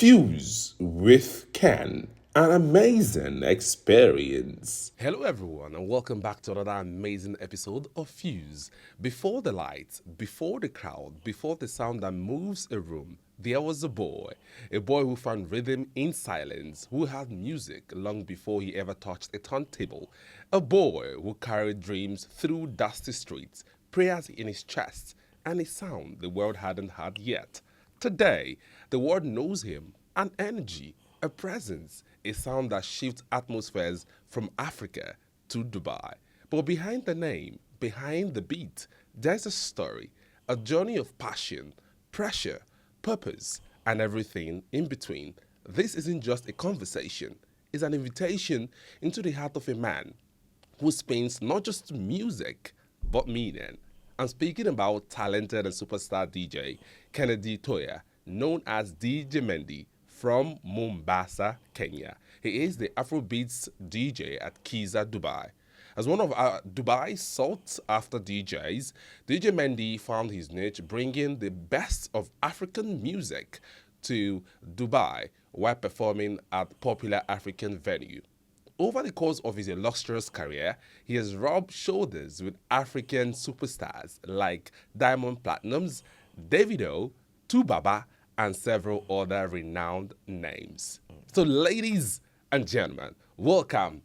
Fuse with Ken, an amazing experience. Hello, everyone, and welcome back to another amazing episode of Fuse. Before the lights, before the crowd, before the sound that moves a room, there was a boy who found rhythm in silence, who had music long before he ever touched a turntable, a boy who carried dreams through dusty streets, prayers in his chest, and a sound the world hadn't heard yet. Today, the world knows him, an energy, a presence, a sound that shifts atmospheres from Africa to Dubai. But behind the name, behind the beat, there's a story, a journey of passion, pressure, purpose, and everything in between. This isn't just a conversation, it's an invitation into the heart of a man who spins not just music, but meaning. I'm speaking about talented and superstar DJ Kennedy Toya, known as DJ Mneddy from Mombasa, Kenya. He is the Afrobeats DJ at Kiza, Dubai. As one of Dubai's sought-after DJs, DJ Mneddy found his niche bringing the best of African music to Dubai while performing at popular African venues. Over the course of his illustrious career, he has rubbed shoulders with African superstars like Diamond Platnumz, Davido, Tubaba, and several other renowned names. So, ladies and gentlemen, welcome,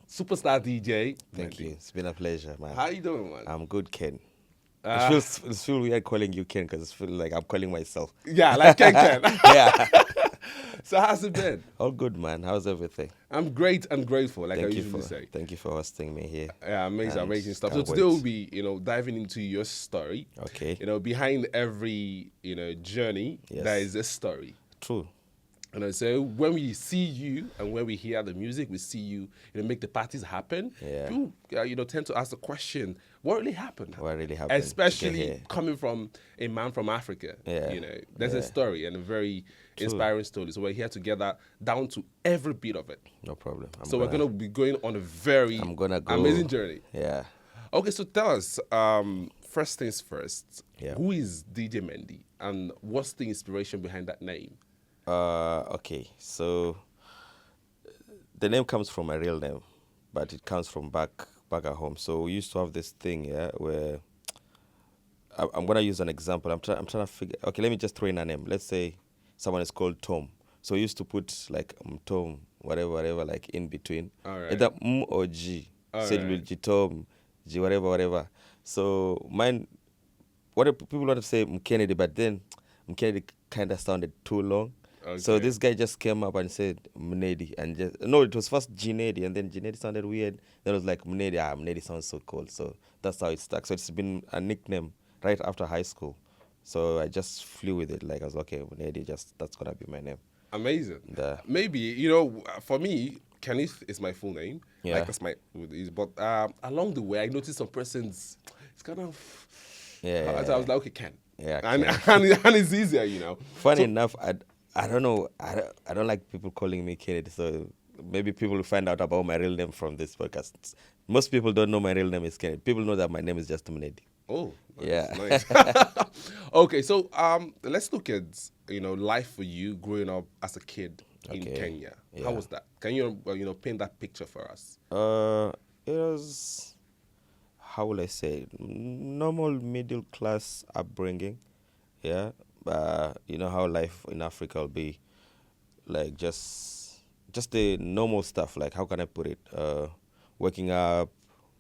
superstar DJ. Thank you. It's been a pleasure, man. How you doing, man? I'm good, Ken. It feels weird calling you Ken because it feels like I'm calling myself. Yeah, like Ken. Yeah. So how's it been? All good, man. How's everything? I'm great and grateful, like I Thank you usually for say. thank you for hosting me here. Yeah, amazing, And amazing stuff. So can't today wait. we'll be, diving into your story. Okay. Behind every, journey, Yes. there is a story. True. So when we see you and when we hear the music, we see you, make the parties happen. Yeah. People, tend to ask the question, what really happened? What really happened to get Especially here? coming from a man from Africa. Yeah. There's a Yeah. story and a very inspiring story. So we're here to get that down to every bit of it. No problem. We're gonna be going on a very I'm gonna go. amazing journey. Yeah. Okay, so tell us, first things first, Yeah. who is DJ Mneddy and what's the inspiration behind that name? Okay. So the name comes from my real name, but it comes from back at home. So we used to have this thing, yeah, where I'm gonna use an example. I'm trying to figure. Okay, let me just throw in a name. Let's say someone is called Tom. So we used to put like Tom, whatever, like in between. All right. Either or G. All So it right. will G Tom, G whatever. So mine, people want to say Kennedy, but then Kennedy kind of sounded too long. So Okay. this guy just came up and said Mneddy, and it was first Mneddy, and then Mneddy sounded weird. Then it was like Mneddy. Mneddy sounds so cool. So that's how it stuck. So it's been a nickname right after high school. So I just flew with it. Like I was okay, Mneddy. That's gonna be my name. Amazing. The- Maybe, for me, Kenneth is my full name. Yeah. Like that's my, but along the way, I noticed some persons, it's kind of, Yeah. so I was like, okay, Ken. Yeah, And, Ken. and it's easier. Funny enough, I don't know. I don't like people calling me Kennedy. So maybe people will find out about my real name from this podcast. Most people don't know my real name is Kennedy. People know that my name is just Mneddy. Oh, nice, Yeah. nice. Okay, so let's look at life for you growing up as a kid in Okay, Kenya. yeah. How was that? Can you paint that picture for us? It was, how will I say, normal middle class upbringing. Yeah. You know how life in Africa will be, like just the normal stuff. Like how can I put it? Waking up,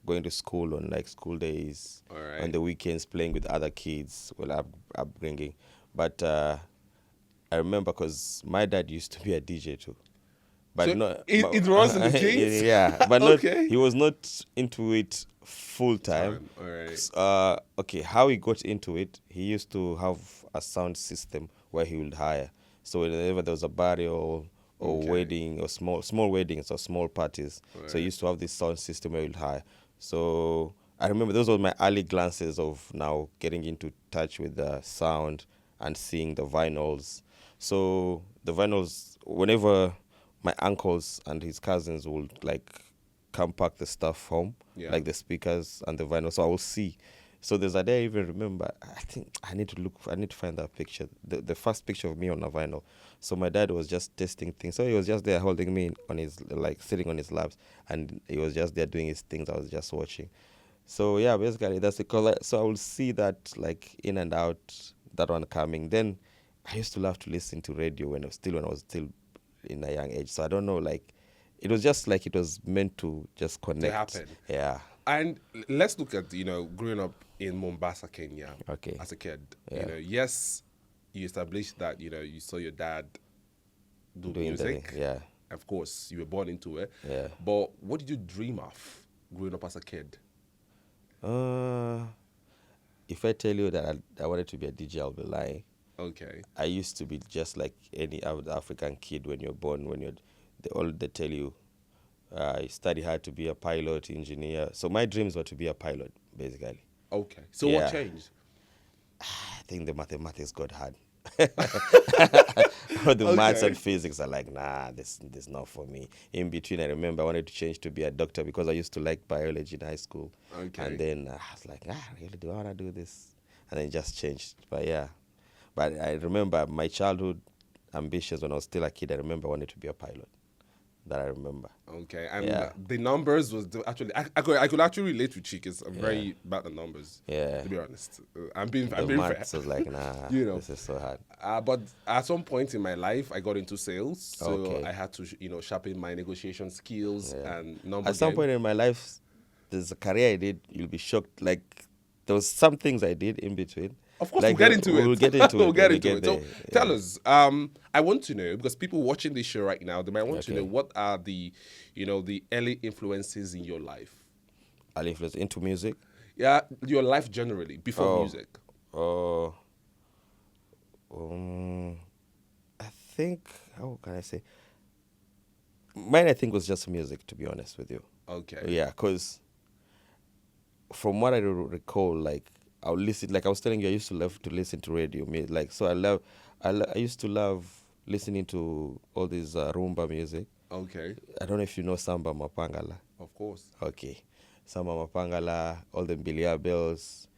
going to school on like school days, All right. on the weekends playing with other kids. Well, upbringing, but I remember because my dad used to be a DJ too. But So no, it runs in the genes? Yeah, but Okay. he was not into it full time. All right. Okay, how he got into it, he used to have a sound system where he would hire. So whenever there was a burial or Okay. wedding or small weddings or small parties, so he used to have this sound system where he would hire. So I remember those were my early glances of now getting into touch with the sound and seeing the vinyls. So the vinyls, whenever my uncles and his cousins would like come pack the stuff home, Yeah. like the speakers and the vinyl. So I will see. So there's a day I even remember, I think I need to find that picture, the first picture of me on a vinyl. So my dad was just testing things. So he was just there holding me on his, like sitting on his laps, and he was just there doing his things. I was just watching. So yeah, basically that's the color. So I will see that like in and out, that one coming. Then I used to love to listen to radio when I was still in a young age. So I don't know, like it was just like it was meant to just connect. happen. Yeah. And let's look at, growing up in Mombasa, Kenya, Okay. as a kid. Yeah. Yes, you established that, you saw your dad do Doing music. yeah. Of course, you were born into it. Yeah. But what did you dream of growing up as a kid? If I tell you that I wanted to be a DJ, I'll be lying. Okay. I used to be just like any other African kid when you're born. They tell you, you study hard to be a pilot, engineer. So my dreams were to be a pilot, basically. Okay. So Yeah. what changed? I think the mathematics got hard. Or the maths and physics are like, nah, this is not for me. In between, I remember I wanted to change to be a doctor because I used to like biology in high school. Okay. And then I was like, really, do I want to do this? And then it just changed. But yeah. But I remember my childhood ambitions when I was still a kid. I remember I wanted to be a pilot. That I remember. Okay, and Yeah. the numbers was actually I could actually relate with you because I'm very bad at numbers. Yeah. To be honest, I'm being The fair. maths was like, nah, this is so hard. But at some point in my life, I got into sales, so Okay. I had to sharpen my negotiation skills and number. At some point in my life, there's a career I did, you'll be shocked. Like, there was some things I did in between. Of course, Like, we'll get into it. We'll get into it. We'll get when we into it. So there. tell us. I want to know, because people watching this show right now, they might want to Okay. know what are the early influences in your life. I'll influence into music. Yeah, your life generally before music. I think, how can I say? Mine, I think, was just music, to be honest with you. Okay. Yeah, because from what I recall, like, I'll listen, like I was telling you, I used to love to listen to radio. Like, so I used to love listening to all this rumba music. Okay. I don't know if you know Samba Mapangala. Of course. Okay. Samba Mapangala, all the Bilia Bells,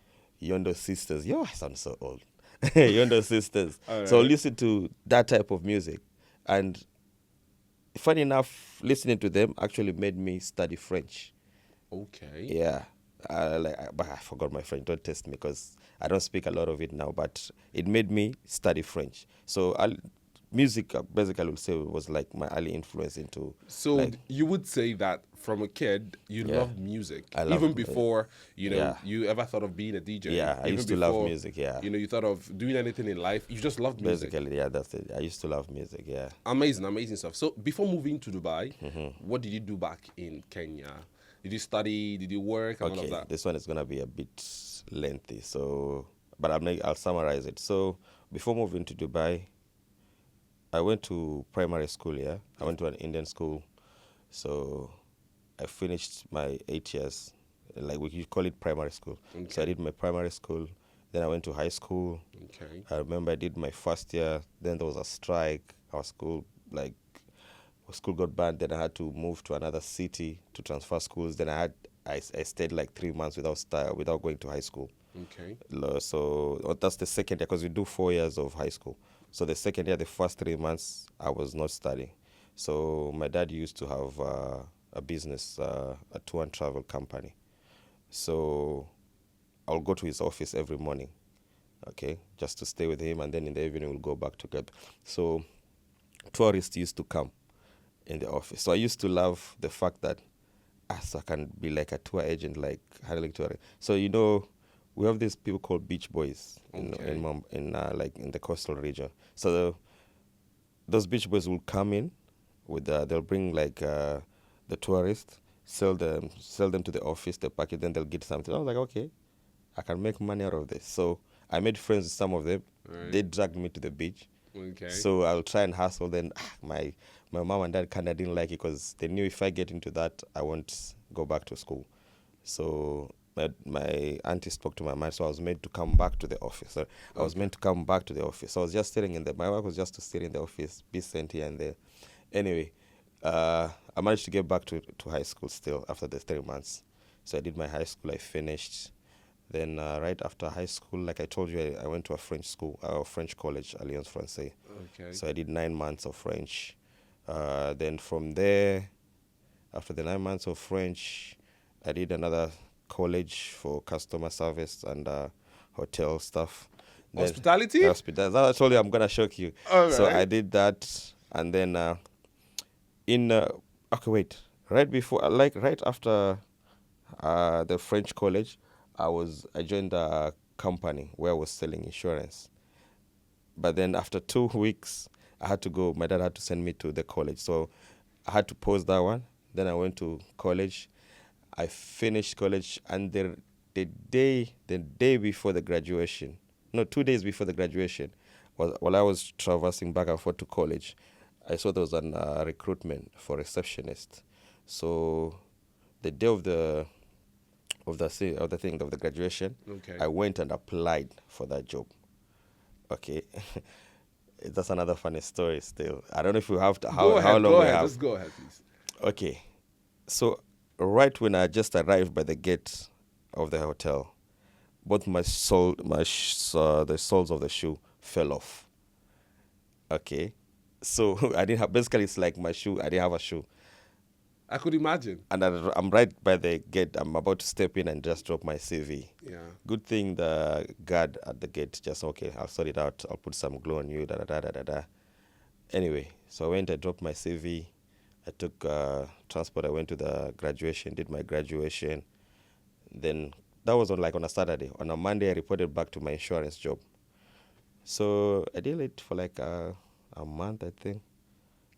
Yondo Sisters. Yo, I sound so old. Yondo Sisters. All So I right. listen to that type of music. And funny enough, listening to them actually made me study French. Okay. Yeah. But I forgot my French. Don't test me because I don't speak a lot of it now. But it made me study French. So music, basically, I would say, was like my early influence into. So like, you would say that from a kid you Yeah. loved music, I loved even it. before Yeah. you ever thought of being a DJ. Yeah, I Even used to love before, music, yeah. You thought of doing anything in life. You just loved music. Basically, yeah, that's it. I used to love music, yeah. Amazing stuff. So before moving to Dubai, Mm-hmm. what did you do back in Kenya? Did you study? Did you work? And all of Okay, that. this one is gonna be a bit lengthy, but I'll summarize it. So before moving to Dubai, I went to primary school. Yeah, I went to an Indian school, so I finished my 8 years, like we call it primary school. So I did my primary school, then I went to high school. Okay. I remember I did my first year. Then there was a strike. Our school got banned. Then I had to move to another city to transfer schools. Then I stayed like 3 months without going to high school. Okay. So that's the second year because we do 4 years of high school. So the second year, the first 3 months, I was not studying. So my dad used to have a business, a tour and travel company. So I'll go to his office every morning, okay, just to stay with him, and then in the evening we'll go back together. So tourists used to come in the office. So I used to love the fact that so I can be like a tour agent, like handling tour. So we have these people called beach boys in the coastal region. So those beach boys will come in with they'll bring like the tourists, sell them to the office, they pack it, then they'll get something. I was like, okay, I can make money out of this. So I made friends with some of them. Right. They dragged me to the beach. Okay. So I'll try and hustle. Then my mom and dad kind of didn't like it because they knew if I get into that, I won't go back to school. So my auntie spoke to my mom, so I was made to come back to the office. So I was meant to come back to the office. So I was just sitting in there. My work was just to sit in the office, be sent here and there. Anyway, I managed to get back to high school still after the 3 months. So I did my high school. I finished. Then right after high school, like I told you, I went to a French school, French college, Alliance Française. Okay. So I did 9 months of French. Then from there, after the 9 months of French, I did another college for customer service and hotel stuff. Then, Hospitality? Hospitality. I told you I'm gonna shock you. All So right. I did that, and then okay, wait. Right before, right after the French college, I joined a company where I was selling insurance. But then after 2 weeks, I had to go. My dad had to send me to the college, so I had to pause that one. Then I went to college. I finished college, and the day before the graduation, no, 2 days before the graduation, while I was traversing back and forth to college, I saw there was an recruitment for receptionist. So the day of the graduation, Okay. I went and applied for that job. Okay. That's another funny story still. I don't know if we have to, Go how ahead. long Go we ahead. have. Just go ahead, please. Okay. So right when I just arrived by the gate of the hotel, both the soles of the shoe fell off. Okay. So I didn't have, basically it's like my shoe, I didn't have a shoe. I could imagine. And I'm right by the gate. I'm about to step in and just drop my CV. Yeah. Good thing the guard at the gate just, okay, I'll sort it out. I'll put some glue on you, da da da da da da. Anyway, so I went, I dropped my CV. I took transport. I went to the graduation, did my graduation. Then that was on a Saturday. On a Monday, I reported back to my insurance job. So I did it for like a month, I think.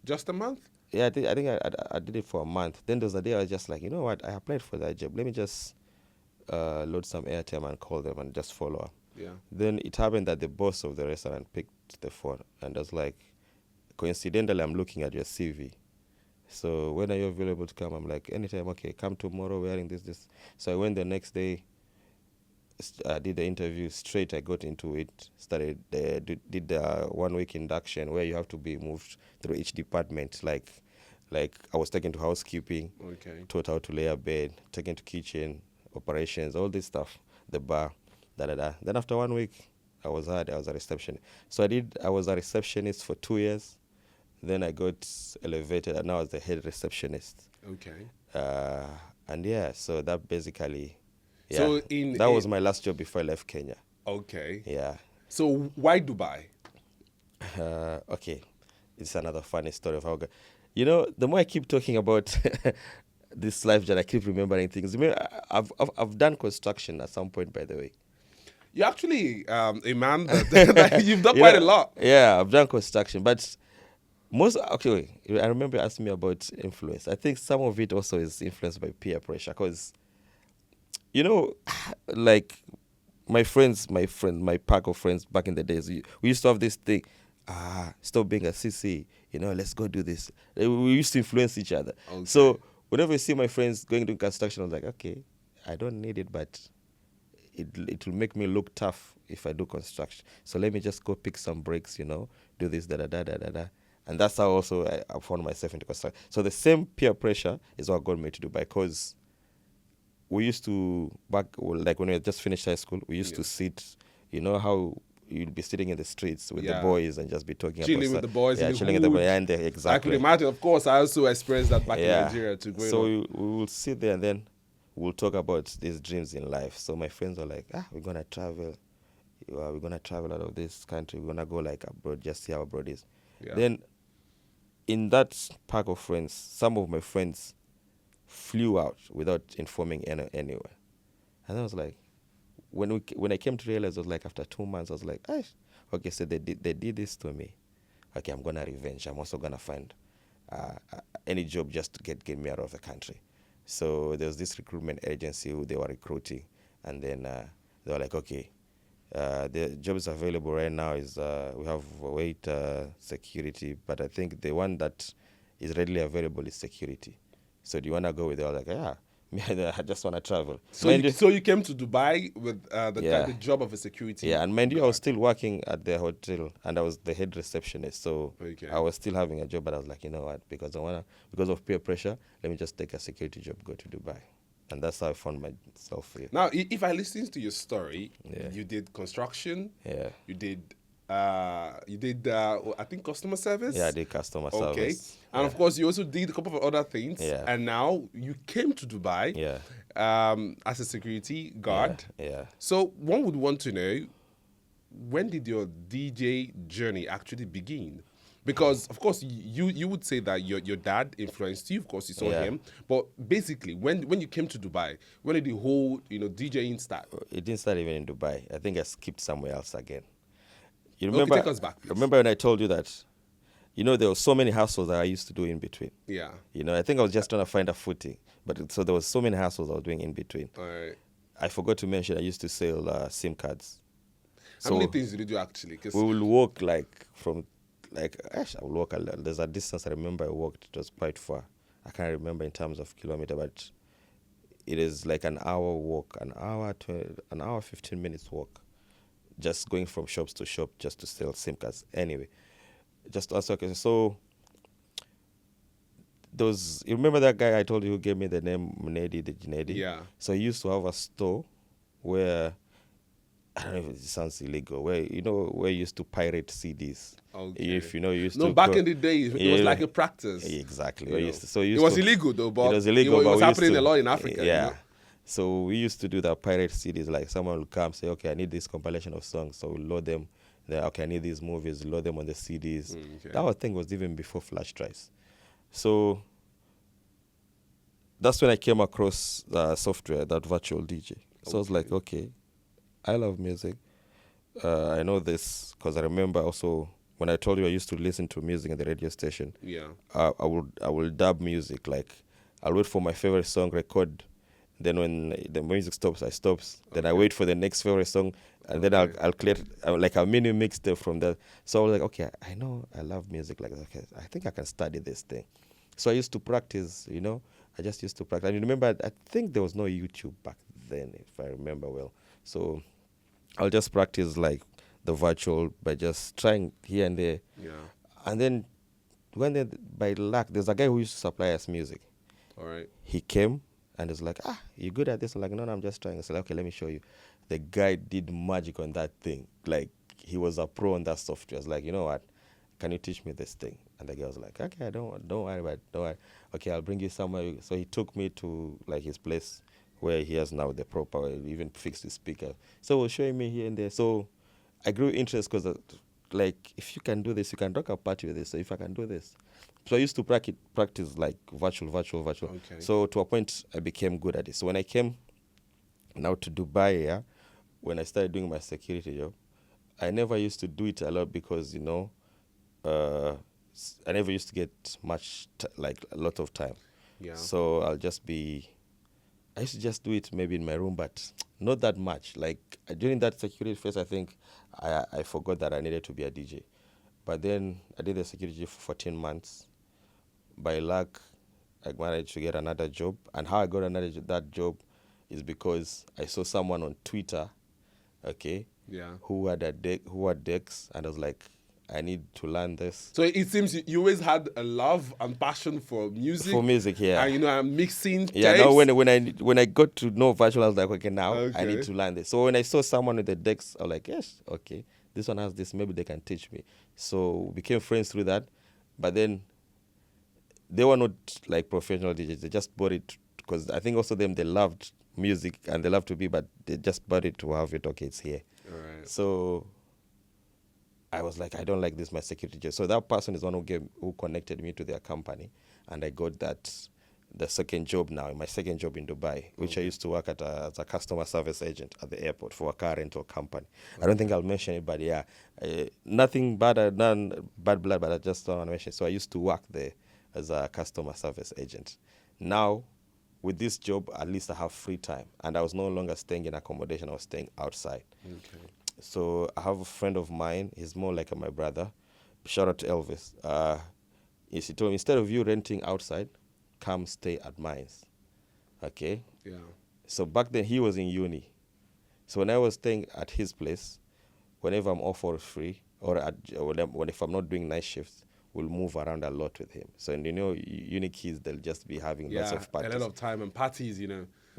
Just a month? Yeah, I think I did it for a month. Then there was a day I was just like, you know what? I applied for that job. Let me just load some airtime and call them and just follow up. Yeah. Then it happened that the boss of the restaurant picked the phone and was like, coincidentally, I'm looking at your CV. So when are you available to come? I'm like, anytime. Okay, come tomorrow wearing this. So I went the next day. I did the interview straight. I got into it. Started did the 1 week induction where you have to be moved through each department. Like I was taken to housekeeping, Okay. taught how to lay a bed, taken to kitchen operations, all this stuff, the bar, da da da. Then after 1 week, I was a receptionist. So I was a receptionist for 2 years. Then I got elevated, and now I was the head receptionist. Okay. And yeah, so that basically. Yeah, So that was my last job before I left Kenya. Okay. Yeah. So why Dubai? Okay, it's another funny story of how. You know, the more I keep talking about this life journey, I keep remembering things. I mean, I've done construction at some point, by the way. You're actually a man that you've done quite a lot. Yeah, I've done construction, but okay, I remember you asking me about influence. I think some of it also is influenced by peer pressure, because you know, like my pack of friends back in the days, we used to have this thing, stop being a CC, let's go do this. We used to influence each other. Okay. So whenever I see my friends going to construction, I was like, okay, I don't need it, but it will make me look tough if I do construction. So let me just go pick some bricks, do this, da da da da da da. And that's how also I found myself into construction. So the same peer pressure is what got me to Dubai, because we used to, like when we had just finished high school, we used to sit, how you'd be sitting in the streets with the boys and just be talking chilling about with the boys, yeah, in the chilling in the hood. boys, and exactly. I could imagine. Of course, I also experienced that back in Nigeria too. So we will sit there and then we'll talk about these dreams in life. So my friends were like, we're gonna travel. We're gonna travel out of this country. We're gonna go like abroad, just see how abroad is. Yeah. Then in that pack of friends, some of my friends flew out without informing anyone. And I was like, when I came to realize, I was like, after 2 months, I was like, okay, so they did this to me. Okay, I'm gonna revenge. I'm also gonna find any job just to get me out of the country. So there was this recruitment agency who they were recruiting, and then they were like, okay, the jobs available right now is we have security, but I think the one that is readily available is security. So do you want to go with it? I was like, I just want to travel. So you came to Dubai with the job of a security. Yeah, and mind you, I was still working at the hotel, and I was the head receptionist. So Okay. I was still having a job, but I was like, you know what? Because of peer pressure, let me just take a security job, go to Dubai. And that's how I found myself here. Now, if I listen to your story, Yeah. you did construction. Yeah. You did. I think customer service. Yeah, I did customer Okay, service. and of course, you also did a couple of other things. Yeah. And now you came to Dubai. Yeah. As a security guard. Yeah. So one would want to know, when did your DJ journey actually begin? Because of course you would say that your dad influenced you. Of course, you saw Yeah. him. But basically, when you came to Dubai, when did the whole DJing start? It didn't start even in Dubai. I think I skipped somewhere else again. You Okay, remember? take us back, please. Remember when I told you that, there were so many hustles that I used to do in between. Yeah. I think I was just trying to find a footing. But so there was so many hustles I was doing in between. All right. I forgot to mention I used to sell SIM cards. How many things did you do actually? 'Cause We will walk I will walk there's a distance I remember I walked. It was quite far. I can't remember in terms of kilometer, but it is like an hour walk, an hour 15 minutes walk, just going from shops to shop just to sell SIM cards. Anyway, just also okay. So you remember that guy I told you who gave me the name Mneddy, DJ Mneddy? Yeah. So he used to have a store where, I don't know if it sounds illegal, where you used to pirate CDs. Okay. If you used No, to back in the day, it was like a practice. Exactly. You know. It was illegal though, but it was illegal, it but was we used happening to- a lot in Africa. Yeah. So we used to do that pirate CDs. Like someone would come say, okay, I need this compilation of songs. So we load them. Then, okay, I need these movies. Load them on the CDs. Okay. That whole thing was even before flash drives. So that's when I came across the software, that virtual DJ. So I was like, okay, I love music. I know this because I remember also when I told you I used to listen to music in the radio station. Yeah. I will dub music. Like I'll wait for my favorite song record. Then when the music stops, I stops. Then I wait for the next favorite song, and then I'll create like a mini mixtape from that. So I was like, okay, I know I love music like that. Okay, I think I can study this thing. So I used to practice. I just used to practice. And you remember, I think there was no YouTube back then, if I remember well. So I'll just practice like the virtual by just trying here and there. Yeah. And then by luck, there's a guy who used to supply us music. All right. He came and was like, you good at this? I'm like, no, I'm just trying. I said, okay, let me show you. The guy did magic on that thing. Like, he was a pro on that software. I was like, you know what? Can you teach me this thing? And the guy was like, okay, don't worry about it. Don't worry. Okay, I'll bring you somewhere. So he took me to, like, his place where he has now the proper, even fixed his speaker. So he was showing me here and there. So I grew interest because, like, if you can do this, you can rock a party with this. So if I can do this. So I used to practice like virtual. Okay. So to a point, I became good at it. So when I came now to Dubai, when I started doing my security job, I never used to do it a lot because, I never used to get much, like a lot of time. Yeah. So I used to just do it maybe in my room, but not that much. Like during that security phase, I think I forgot that I needed to be a DJ. But then I did the security for 14 months. By luck, I managed to get another job. And how I got that job is because I saw someone on Twitter, okay, Yeah. who had decks, and I was like, I need to learn this. So it seems you always had a love and passion for music. For music, yeah. And I'm mixing. Yeah, tapes. no, when I got to know virtual, I was like, okay, now I Okay. need to learn this. So when I saw someone with the decks, I was like, yes, okay, this one has this, maybe they can teach me. So we became friends through that. But then they were not like professional DJs. They just bought it because I think also they loved music and they loved to be, but they just bought it to have it. Okay, it's here. All right. So I was like, I don't like this, my security job. So that person is one who connected me to their company, and I got the second job now, my second job in Dubai, which I used to work as a customer service agent at the airport for a car rental company. I don't think I'll mention it, but yeah, nothing bad, none bad blood, but I just don't want to mention it. So I used to work there as a customer service agent. Now, with this job, at least I have free time, and I was no longer staying in accommodation. I was staying outside. Okay. So I have a friend of mine. He's more like my brother. Shout out to Elvis. He told me, instead of you renting outside, come stay at mine. Okay? Yeah. So back then, he was in uni. So when I was staying at his place, whenever I'm off for free, or if I'm not doing night shifts, we'll move around a lot with him. So, uni kids, they'll just be having lots of parties. a lot of time and parties,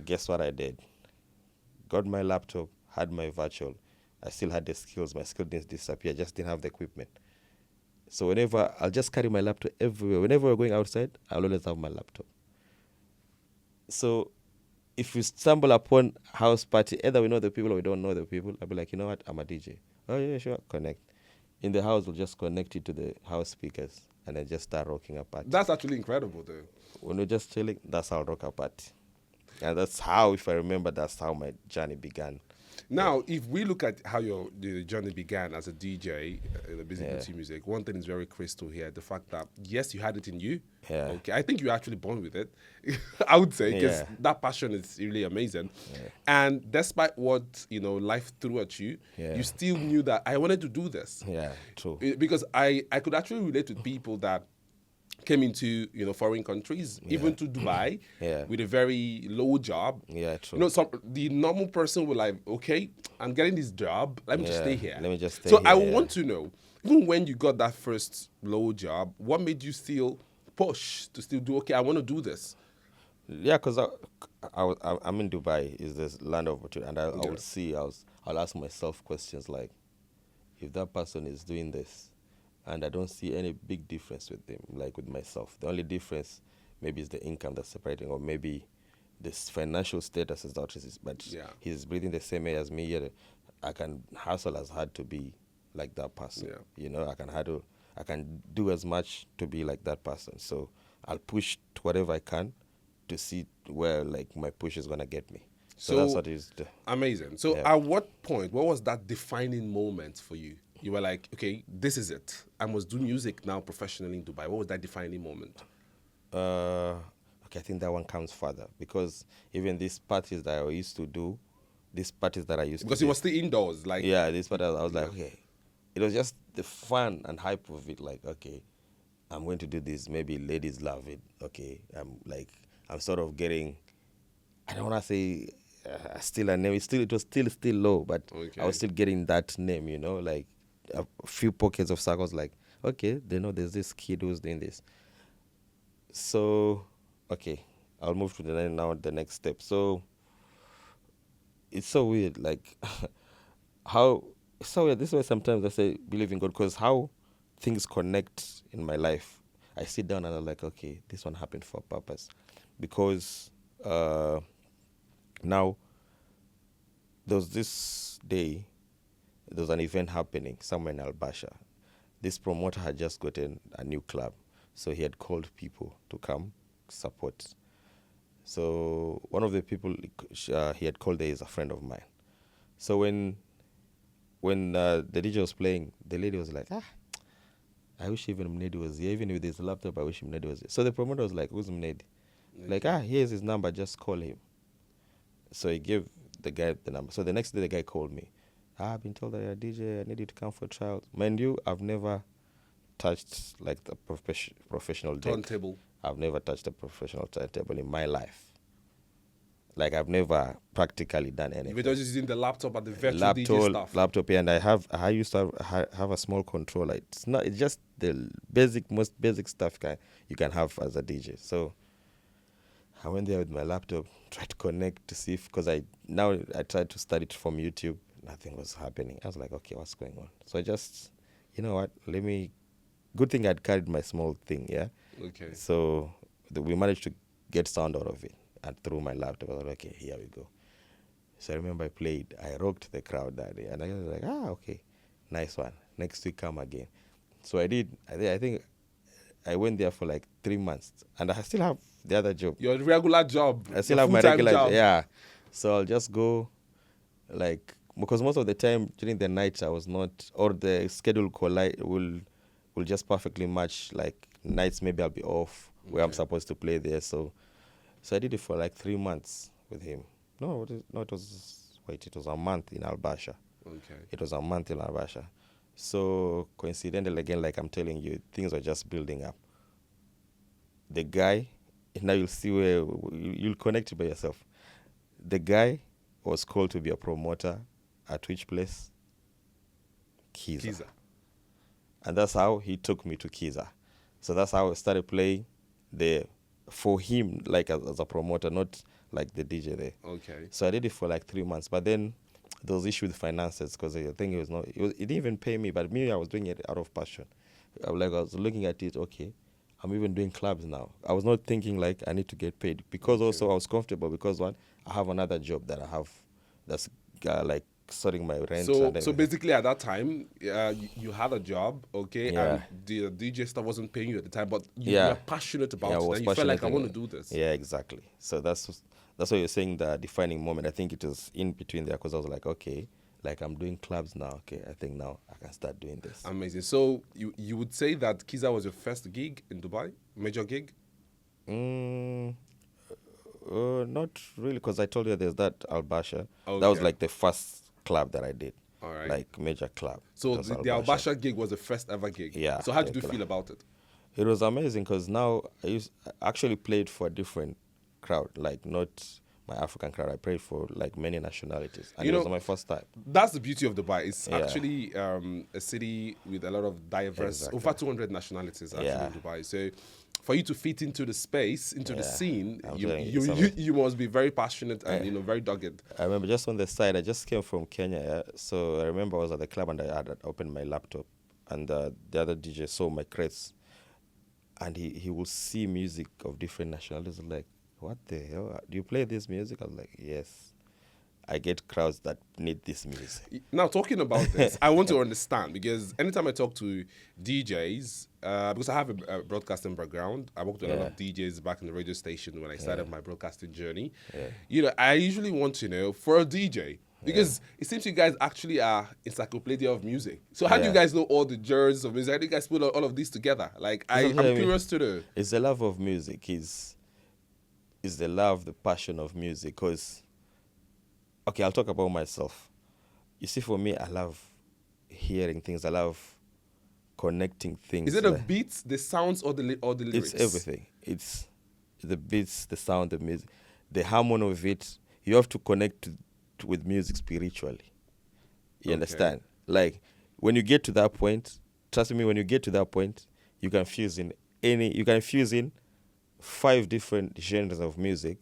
Guess what I did? Got my laptop, had my virtual. I still had the skills. My skill didn't disappear. I just didn't have the equipment. So whenever I'll just carry my laptop everywhere. Whenever we're going outside, I'll always have my laptop. So if we stumble upon house party, either we know the people or we don't know the people, I'll be like, you know what, I'm a DJ. Oh yeah, sure, connect. In the house, we'll just connect it to the house speakers and then just start rocking a party. That's actually incredible, though. When we're just chilling, that's how I'll rock a party. And that's how, if I remember, that's how my journey began. Now, if we look at how the journey began as a DJ, the busy music, one thing is very crystal here: the fact that yes, you had it in you. Yeah. Okay, I think you're actually born with it. I would say because Yeah. that passion is really amazing. And despite what life threw at you, Yeah. you still knew that I wanted to do this. Yeah, true. Because I could actually relate with people that came into foreign countries, even to Dubai, Yeah. with a very low job. Yeah, true. The normal person will like, okay, I'm getting this job. Let me just Yeah, stay here. let me just stay So I here, yeah. want to know, even when you got that first low job, what made you still push to still do? Okay, I want to do this. Yeah, because I'm in Dubai, is this land of opportunity, and I would see, I'll ask myself questions like, if that person is doing this, and I don't see any big difference with them, like with myself. The only difference maybe is the income that's separating, or maybe this financial status is not his, but he's breathing the same air as me. Yet I can hustle as hard to be like that person. Yeah. I can do as much to be like that person. So I'll push to whatever I can to see where like my push is gonna get me. So that's what it is. Amazing. So at what point, what was that defining moment for you? You were like, okay, this is it. I must do music now professionally in Dubai. What was that defining moment? Okay, I think that one comes further, because even these parties that I used to do, Because it was still indoors, like these parties, I was like, okay, it was just the fun and hype of it. Like, okay, I'm going to do this. Maybe ladies love it. Okay, I'm sort of getting. I don't want to say still a name. It was still low, but I was still getting that name. Like a few pockets of circles. Like, okay, they know there's this kid who's doing this. So, okay, I'll move to the next step. So, it's so weird, like, how, it's so weird. This is why sometimes I say believe in God, because how things connect in my life. I sit down and I'm like, okay, this one happened for a purpose. Because now, there was this day, there was an event happening somewhere in Al-Basha. This promoter had just gotten a new club. So he had called people to come support. So one of the people he had called there is a friend of mine. So when the DJ was playing, the lady was like, I wish even Mneddy was here. Even with his laptop, I wish Mneddy was here. So the promoter was like, who's Mneddy? Like, here's his number, just call him. So he gave the guy the number. So the next day the guy called me. I've been told that you're a DJ, I need you to come for trials. Mind you, I've never touched like the professional deck. turntable. I've never touched a professional turntable in my life. Like, I've never practically done anything. You're just using the laptop and the virtual DJ stuff. Laptop, and I used to have a small controller. It's just the most basic stuff you can have as a DJ. So I went there with my laptop, tried to connect to see because I tried to study it from YouTube. Nothing was happening. I was like, okay, what's going on? So I just, you know what, good thing I'd carried my small thing, yeah? Okay. So we managed to get sound out of it. And through my laptop, I was like, okay, here we go. So I remember I played. I rocked the crowd that day. And I was like, okay, nice one. Next week, come again. So I did. I think I went there for like 3 months. And I still have the other job. Your regular job. I still have my regular job. Yeah. So I'll just go, like, because most of the time during the night I was not, or the schedule will just perfectly match. Like nights maybe I'll be off where I'm supposed to play there. So I did it for like 3 months with him. It was a month in Al-Basha. Okay. It was a month in Al-Basha. So coincidentally again, like I'm telling you, things were just building up. The guy, now you'll see where you'll connect it by yourself. The guy was called to be a promoter at which place? Kiza. And that's how he took me to Kiza. So that's how I started playing for him, like as a promoter, not like the DJ there. Okay. So I did it for like 3 months, but then there was issue with finances because I think it didn't even pay me, but me, I was doing it out of passion. I was looking at it, okay, I'm even doing clubs now. I was not thinking like I need to get paid because also I was comfortable because one, I have another job that I have that's like sorting my rent. So, and so everything. basically, at that time, you had a job, okay, Yeah. and the DJ stuff wasn't paying you at the time, but you Yeah. were passionate about Yeah, I it, was and you felt like, I passionate want to do this. Yeah, exactly. So that's what you're saying, the defining moment. I think it was in between there because I was like, okay, like I'm doing clubs now. Okay, I think now I can start doing this. Amazing. So, you would say that Kiza was your first gig in Dubai, major gig? Not really, because I told you there's that Al Basha. That was Okay. like the first club that I did. All right. Like major club. So, It was the Al Basha gig was the first ever gig. Yeah, So, how did the you feel about it? It was amazing because now I actually played for a different crowd, like not my African crowd. I played for like many nationalities, and You it was know, my first time. That's the beauty of Dubai. It's Yeah. actually a city with a lot of diverse, Exactly. over 200 nationalities actually Yeah. in Dubai. So for you to fit into the space, into the Yeah. scene, I'm you, telling you, you, some- you, you must be very passionate and very dogged. I remember just on the side, I just came from Kenya, yeah? So I remember I was at the club and I had opened my laptop, and the other DJ saw my crates, and he will see music of different nationalities. Like, what the hell? Do you play this music? I was like, yes. I get crowds that need this music. Now, talking about this, I want to understand because anytime I talk to DJs, because I have a broadcasting background, I worked with a lot of DJs back in the radio station when I started my broadcasting journey. You know, I usually want to know for a DJ, because it seems you guys actually are encyclopedia of music. So how do you guys know all the genres of music? How do you guys put all of these together? Like, I'm curious to know. It's the love of music. Is the love, the passion of music. Because, okay, I'll talk about myself. You see, for me, I love hearing things. I love connecting things. Is it the beats, the sounds, or the lyrics? It's everything. It's the beats, the sound, the music, the harmony of it. You have to connect with music spiritually. You understand? Like, when you get to that point, trust me, when you get to that point, you can fuse in 5 different genres of music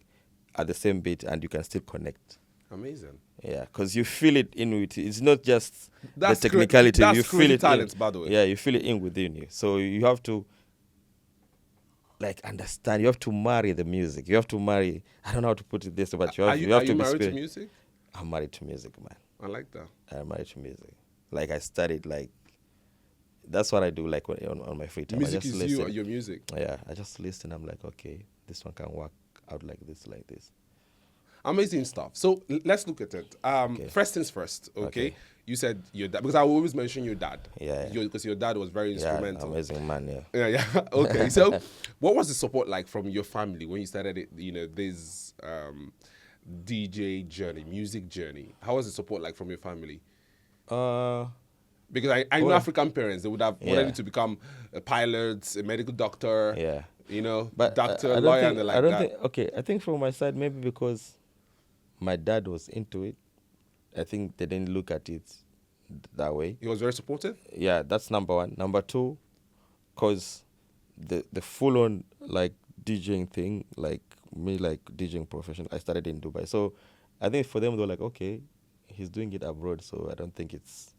at the same beat, and you can still connect. Amazing. Yeah, because you feel it in with you. It's not just That's the technicality. that's You feel it talent, in. by the way. Yeah, you feel it in within you. So you have to like understand. You have to marry the music. You have to marry. I don't know how to put it this, but you have Are to you be married to spirit. music? I'm married to music, man. I like that. I'm married to music. Like I studied like. That's what I do. Like on my free time, Music I just is listen. your music. Yeah, I just listen. I'm like, okay, this one can work out like this, like this. Amazing stuff. So let's look at it. First things first, okay? You said your dad, because I always mention your dad. Yeah. Because your dad was very instrumental. Amazing man. Yeah. Yeah. Okay. So what was the support like from your family when you started it, this DJ journey, music journey? How was the support like from your family? Because I know African parents, they would have wanted you to become a pilot, a medical doctor, But doctor, I don't lawyer, think, and like I don't that. think. Okay, I think from my side maybe because my dad was into it. I think they didn't look at it that way. He was very supportive? Yeah, that's number one. Number two, because the full on like DJing thing, like me like DJing profession, I started in Dubai. So I think for them they were like, okay, he's doing it abroad, so I don't think it's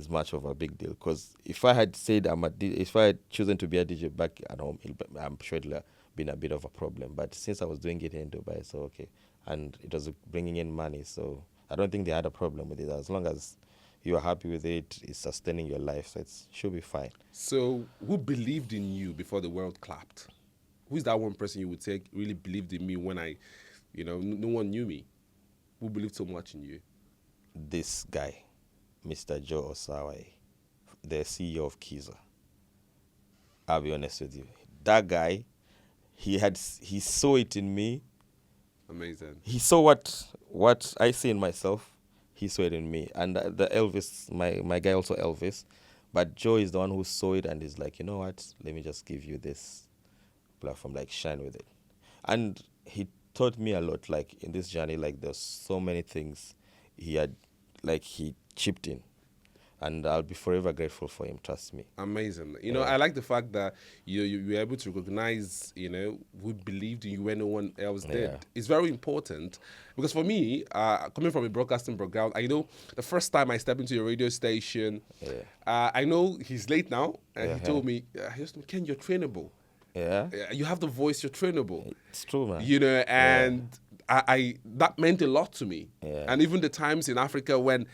much of a big deal. Because if I had said if I had chosen to be a DJ back at home, I'm sure it would have been a bit of a problem. But since I was doing it in Dubai, so okay, and it was bringing in money, so I don't think they had a problem with it. As long as you are happy with it, it's sustaining your life, so it should be fine. So who believed in you before the world clapped? Who's that one person you would say really believed in me when no one knew me? Who believed so much in you? This guy, Mr. Joe Osawai, the CEO of Kiza. I'll be honest with you. That guy, he saw it in me. Amazing. He saw what I see in myself. He saw it in me. And the Elvis, my guy also Elvis. But Joe is the one who saw it and is like, you know what? Let me just give you this platform, like shine with it. And he taught me a lot, like in this journey, like there's so many things he chipped in. and I'll be forever grateful for him. Trust me. Amazing. You know, I like the fact that you were able to recognize, who believed in you when no one else did. Yeah. It's very important because for me, coming from a broadcasting background, I know the first time I stepped into a radio station, I know he's late now, and he told me, Ken, you're trainable. Yeah, You have the voice, you're trainable. it's true, man. And I that meant a lot to me. Yeah. And even the times in Africa when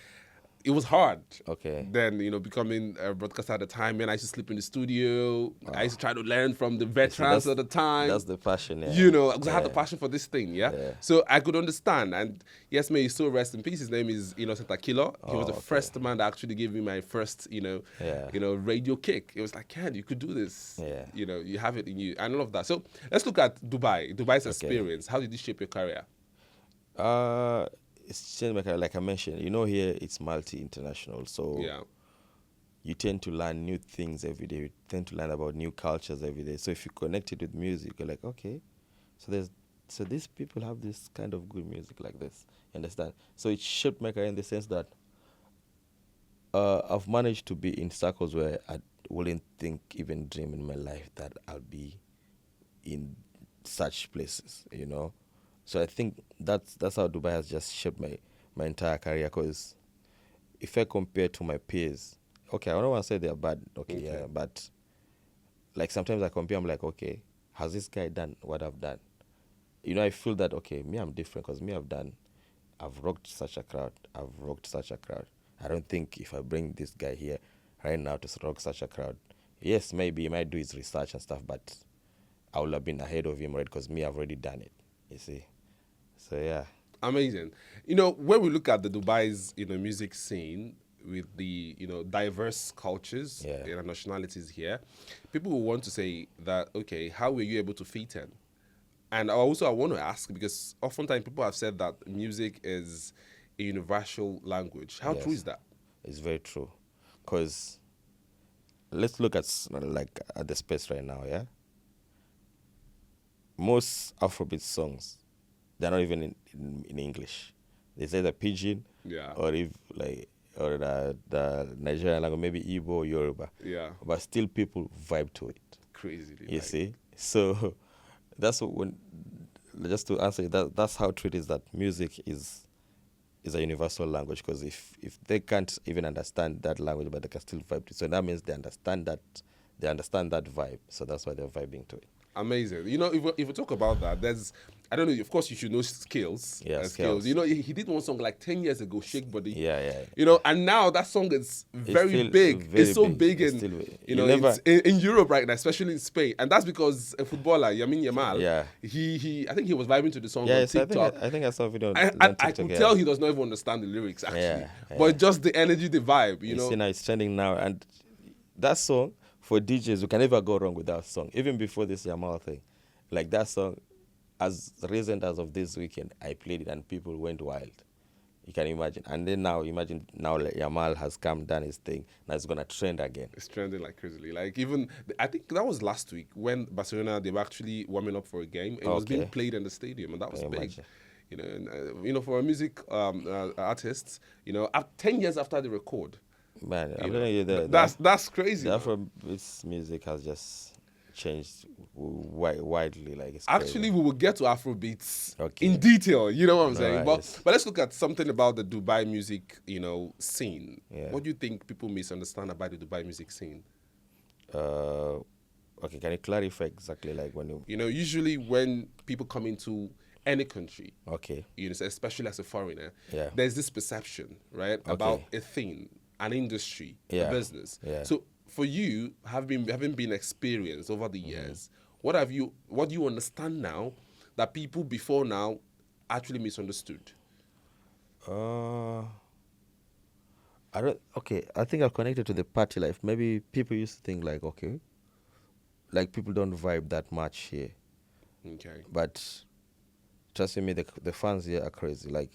it was hard. Okay. Then, becoming a broadcaster at the time, man, I used to sleep in the studio. I used to try to learn from the veterans at the time. That's the passion, yeah. Because I had the passion for this thing, yeah? So I could understand. And yes, may he still rest in peace. His name is Innocent Akilo. He was the first man that actually gave me my first, radio kick. It was like, Ken, you could do this. Yeah. You have it in you. And all of that. So let's look at Dubai's experience. How did it shape your career? It's changed my career, like I mentioned. Here it's multi-international, so you tend to learn new things every day. You tend to learn about new cultures every day. So if you connect it with music, you're like, okay, so these people have this kind of good music like this. You understand? So it shaped my career in the sense that I've managed to be in circles where I wouldn't even dream in my life that I'll be in such places, So I think that's how Dubai has just shaped my entire career. Because if I compare to my peers, okay, I don't want to say they're bad, yeah, but like sometimes I compare, I'm like, okay, has this guy done what I've done? I feel that, okay, me, I'm different because I've rocked such a crowd. I don't think if I bring this guy here right now to rock such a crowd, yes, maybe he might do his research and stuff, but I would have been ahead of him already because me, I've already done it, you see. So, yeah. Amazing. When we look at the Dubai's, music scene with the, diverse cultures and nationalities here, people will want to say that, okay, how were you able to fit in? And I want to ask, because oftentimes people have said that music is a universal language. How true is that? It's very true. Because let's look at the space right now, yeah? Most Afrobeat songs, they're not even in English. They say the pidgin, or the Nigerian language, maybe Igbo or Yoruba. Yeah. But still people vibe to it. Crazy. You see? So that's just to answer that's how true it is that music is a universal language. Because if they can't even understand that language, but they can still vibe to it, so that means they understand that vibe. So that's why they're vibing to it. Amazing. If we talk about that, I don't know, of course you should know skills. Yeah, skills. He did one song like 10 years ago, Shake Body. Yeah. And now that song is very big. It's so big in Europe right now, especially in Spain. And that's because a footballer, Yamin Yamal, I think he was vibing to the song on TikTok. I think I saw a video on I TikTok. could tell he does not even understand the lyrics, actually. Yeah. But just the energy, the vibe, You see now it's trending now. And that song, for DJs, you can never go wrong with that song. Even before this Yamal thing. Like that song, as recent as of this weekend, I played it and people went wild. You can imagine. And then imagine Yamal has done his thing. Now it's going to trend again. It's trending like crazily. Like I think that was last week when Barcelona, they were actually warming up for a game. It was being played in the stadium and that was big. Imagine. For a music artist, 10 years after the record. Man, I'm telling you, that's crazy. The Afrobeat music has just changed widely. Like it's actually, crazy. We will get to Afrobeats in detail. You know what I'm saying? But let's look at something about the Dubai music, scene. Yeah. What do you think people misunderstand about the Dubai music scene? Okay, can you clarify exactly like when you? Usually when people come into any country, especially as a foreigner, there's this perception, right, about a thing. An industry, a business. Yeah. So for you, having been experienced over the years, what do you understand now that people before now actually misunderstood? I think I've connected to the party life. Maybe people used to think like, okay, like people don't vibe that much here. Okay. But trust me, the fans here are crazy. Like,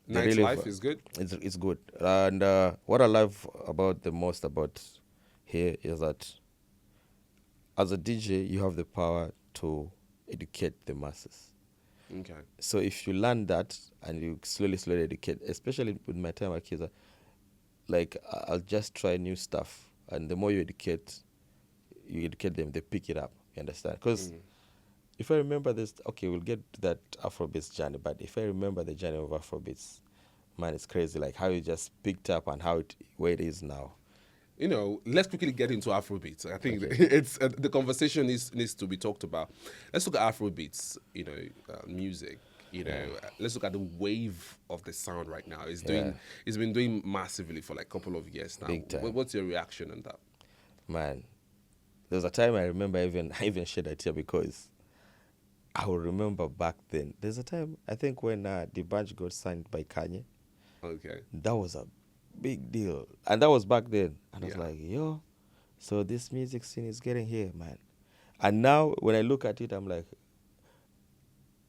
nightlife is good? It's good. And what I love the most about here is that as a DJ, you have the power to educate the masses. Okay. So if you learn that and you slowly educate, especially with my time at Kiza, like I'll just try new stuff, and the more you educate them, they pick it up. You understand? Because if I remember this, okay, we'll get to that Afrobeats journey, but if I remember the journey of Afrobeats, man, it's crazy, like how you just picked up and where it is now. You know, let's quickly get into Afrobeats. I think it's the conversation needs to be talked about. Let's look at Afrobeats, music. Let's look at the wave of the sound right now. It's been doing massively for like a couple of years now. Big time. What's your reaction on that? Man, there was a time I remember I even shed a tear because I will remember back then. There's a time, I think, when the bunch got signed by Kanye. Okay. That was a big deal. And that was back then. And I was Yeah. like, yo, so this music scene is getting here, man. And now when I look at it, I'm like,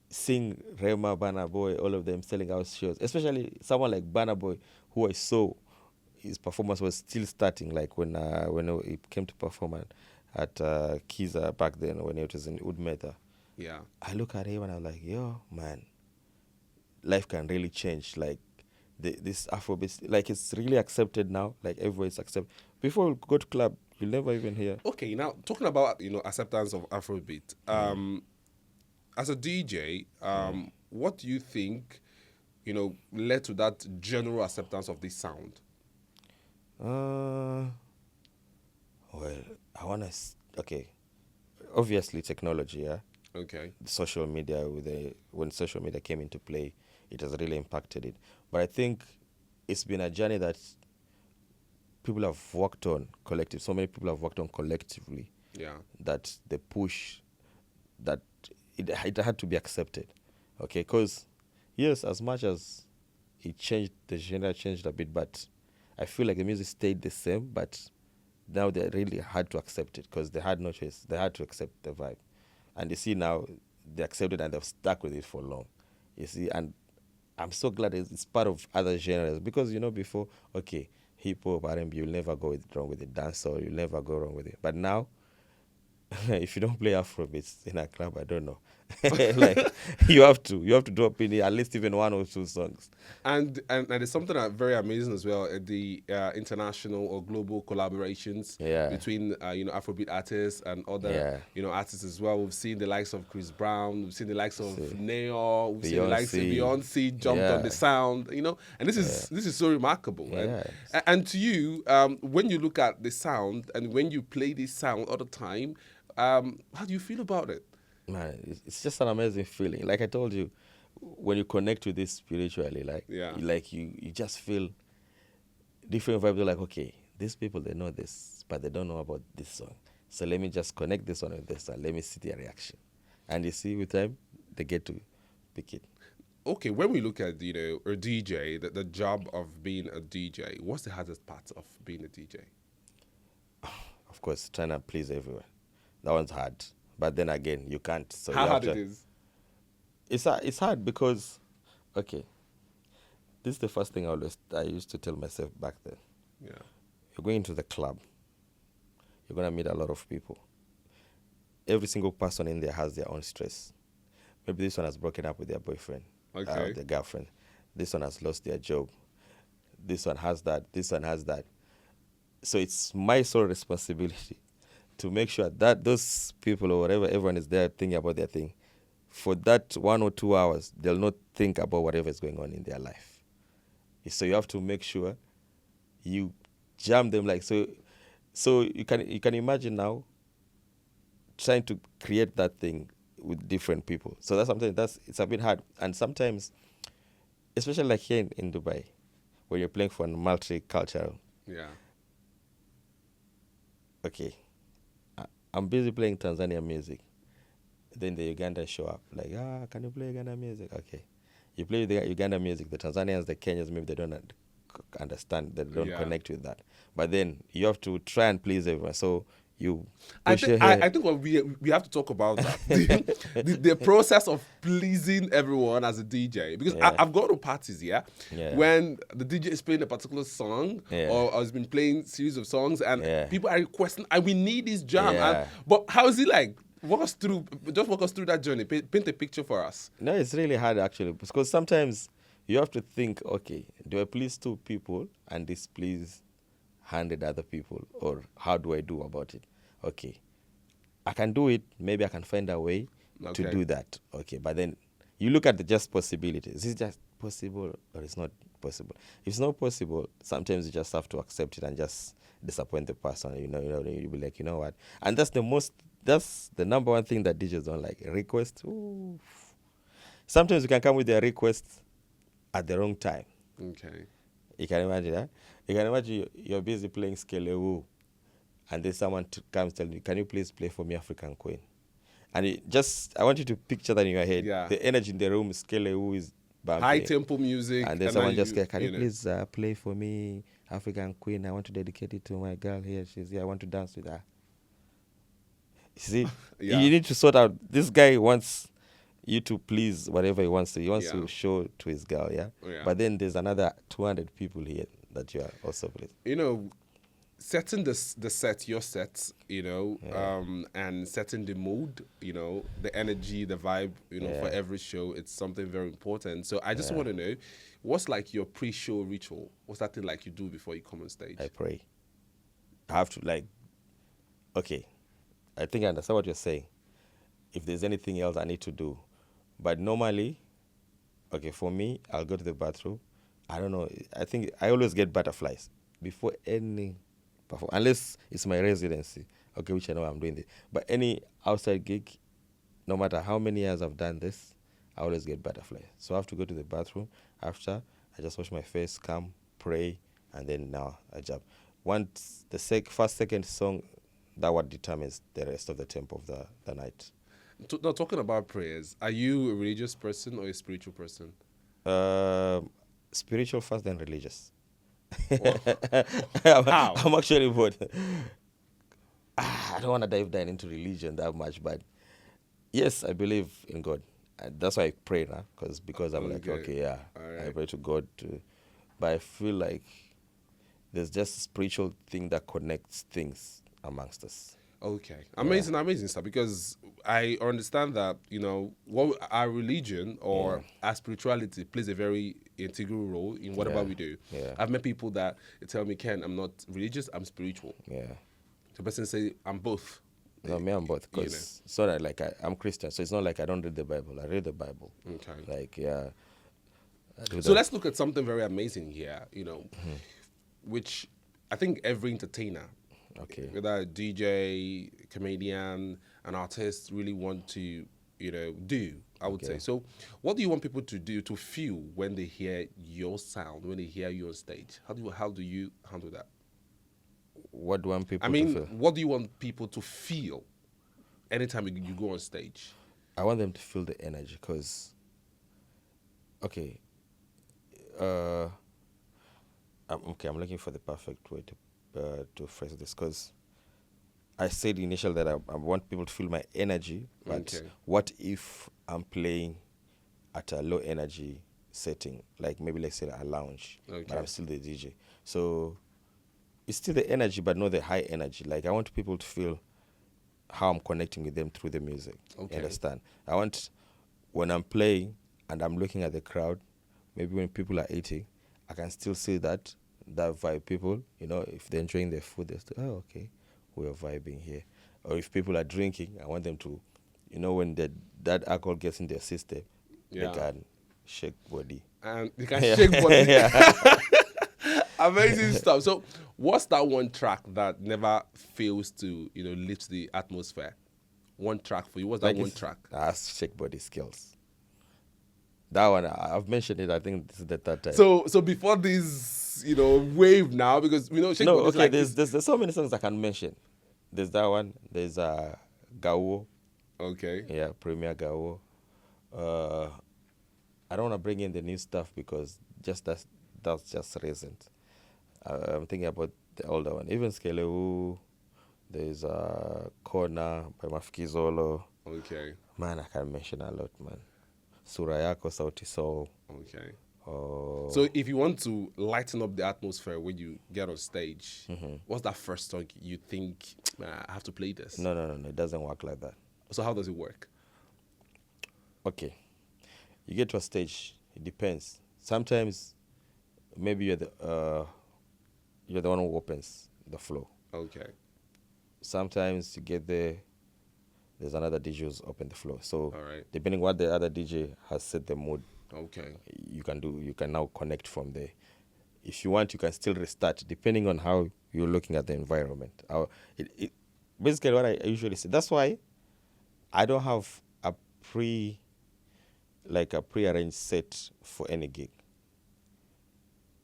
seeing Rema, Burna Boy, all of them selling out shows, especially someone like Burna Boy, who I saw his performance was still starting, like when he came to perform at Kiza back then when it was in Udmeta. Yeah. I look at him and I'm like, yo, man, life can really change. Like this Afrobeat, like it's really accepted now. Like everybody's accepted. Before we go to club, you'll never even hear. Okay, now talking about acceptance of Afrobeat. As a DJ, what do you think led to that general acceptance of this sound? Well, I wanna. Okay, obviously technology, yeah. Okay. Social media, when social media came into play, it has really impacted it. But I think it's been a journey that people have worked on collective. So many people have worked on collectively. Yeah. That the push, that it had to be accepted. Okay, because yes, as much as it changed, the genre changed a bit, but I feel like the music stayed the same, but now they really had to accept it because they had no choice. They had to accept the vibe. And you see now, they accepted and they've stuck with it for long. You see, and I'm so glad it's part of other genres because, before, okay, hip-hop, R&B, you'll never go wrong with it. Dancehall, you'll never go wrong with it. But now, if you don't play Afrobeats in a club, I don't know. Like you have to drop in at least even one or two songs. And it's something that very amazing as well. The international or global collaborations between Afrobeat artists and other artists as well. We've seen the likes of Chris Brown. We've seen the likes of Neo. We've seen the likes of Beyonce jumped on the sound. And this is so remarkable. And to you, when you look at the sound and when you play this sound all the time, how do you feel about it? Man, it's just an amazing feeling. Like I told you, when you connect with this spiritually, you just feel different vibes. You're like, okay, these people, they know this, but they don't know about this song. So let me just connect this one with this and let me see their reaction. And you see, with time, they get to pick it. Okay, when we look at, a DJ, the job of being a DJ, what's the hardest part of being a DJ? Of course, trying to please everyone. That one's hard. But then again, you can't. So how hard it is? It's hard because, okay, this is the first thing I used to tell myself back then. Yeah. You're going to the club. You're going to meet a lot of people. Every single person in there has their own stress. Maybe this one has broken up with their boyfriend, their girlfriend. This one has lost their job. This one has that. This one has that. So it's my sole responsibility to make sure that those people or whatever, everyone is there thinking about their thing. For that 1 or 2 hours, they'll not think about whatever is going on in their life. So you have to make sure you jam them like so. So you can imagine now trying to create that thing with different people. So that's something it's a bit hard. And sometimes, especially like here in Dubai, when you're playing for a multicultural. Yeah. Okay. I'm busy playing Tanzania music. Then the Uganda show up. Like, can you play Uganda music? Okay. You play the Uganda music. The Tanzanians, the Kenyans, maybe they don't understand. They don't connect with that. But then you have to try and please everyone. So you I think what we have to talk about that. the process of pleasing everyone as a DJ. Because I've gone to parties, when the DJ is playing a particular song or has been playing series of songs and people are requesting, we need this jam. But how is it like? Walk us through that journey. Paint a picture for us. No, it's really hard actually because sometimes you have to think, okay, do I please 2 people and displease 100 other people, or how do I do about it? Okay, I can do it. Maybe I can find a way to Okay. do that. Okay, but then you look at the just possibilities. Is it just possible or it's not possible? If it's not possible, sometimes you just have to accept it and just disappoint the person. You'll be like, you know what? And that's the number one thing that DJs don't like. Request. Ooh. Sometimes you can come with their requests at the wrong time. Okay. You can imagine that. You can imagine you're busy playing Skelewu, and then someone comes telling you, can you please play for me African Queen? And I want you to picture that in your head. Yeah. The energy in the room, Skelewu is bumping. High tempo music. And then someone just you, goes, can you please play for me African Queen? I want to dedicate it to my girl here. She's here. I want to dance with her. You see, Yeah. you need to sort out. This guy wants you to please whatever he wants to. He wants Yeah. to show to his girl, yeah? Yeah. But then there's another 200 people here that you are also pleasing. Setting the set, your set, and setting the mood, the energy, the vibe, for every show, it's something very important. So I just want to know, what's like your pre-show ritual? What's that thing like you do before you come on stage? I pray. I have to okay, I think I understand what you're saying. If there's anything else I need to do. But normally, okay, for me, I'll go to the bathroom. I don't know. I think I always get butterflies before any perform, unless it's my residency, okay, which I know I'm doing this. But any outside gig, no matter how many years I've done this, I always get butterflies. So I have to go to the bathroom. After, I just wash my face, come, pray, and then now I jump. Once the first, second song, that what determines the rest of the tempo of the night. Now, talking about prayers, are you a religious person or a spiritual person? Spiritual first, then religious. How? I'm actually both. I don't want to dive down into religion that much, but yes, I believe in God. That's why I pray now, because I'm like, okay, yeah, right. I pray to God too. But I feel like there's just a spiritual thing that connects things amongst us. Okay, amazing stuff. Because I understand that what our religion or our spirituality plays a very integral role in whatever we do. Yeah. I've met people that tell me, "Ken, I'm not religious, I'm spiritual." Yeah. The person say, "I'm both." No, me, I'm both. Because it's not like I'm Christian, so it's not like I don't read the Bible. I read the Bible. Okay. So let's look at something very amazing here. Which I think every entertainer, whether a DJ, comedian, an artist, really want to, do, I would say. So what do you want people to do, to feel when they hear your sound, when they hear you on stage? How do you handle that? What do you want people to feel? What do you want people to feel anytime you go on stage? I want them to feel the energy because, I'm looking for the perfect way to phrase this because I said initially that I want people to feel my energy, but what if I'm playing at a low energy setting, like maybe let's say a lounge, but I'm still the DJ. So it's still the energy, but not the high energy. Like I want people to feel how I'm connecting with them through the music. You understand? I want when I'm playing and I'm looking at the crowd, maybe when people are eating, I can still see that vibe. People, if they're enjoying their food, they still, we are vibing here. Or if people are drinking, I want them to, when that alcohol gets in their system, they can shake body. And they can shake body. Amazing stuff. So what's that one track that never fails to, lift the atmosphere? One track for you. What's that one track? That's shake body skills. That one, I've mentioned it. I think this is the third time. So before this, wave now, because shake body is there's so many songs I can mention. There's that one. There's Gawo. Okay. Yeah, Premier Gawo. I don't want to bring in the new stuff because that's just recent. I'm thinking about the older one. Even Skelewu. There's Corner by Mafikizolo. Okay. Man, I can mention a lot, man. Surayako, Sauti Soul. Okay. Oh. So if you want to lighten up the atmosphere when you get on stage, what's that first song you think, I have to play this? No. It doesn't work like that. So how does it work? Okay. You get to a stage, it depends. sometimes maybe you're the one who opens the flow. Okay. Sometimes you get there, there's another DJ who's open the flow. So All right. depending what the other DJ has set the mood, Okay. you can now connect from there. If you want, you can still restart depending on how you're looking at the environment. Basically what I usually say. That's why I don't have a prearranged set for any gig.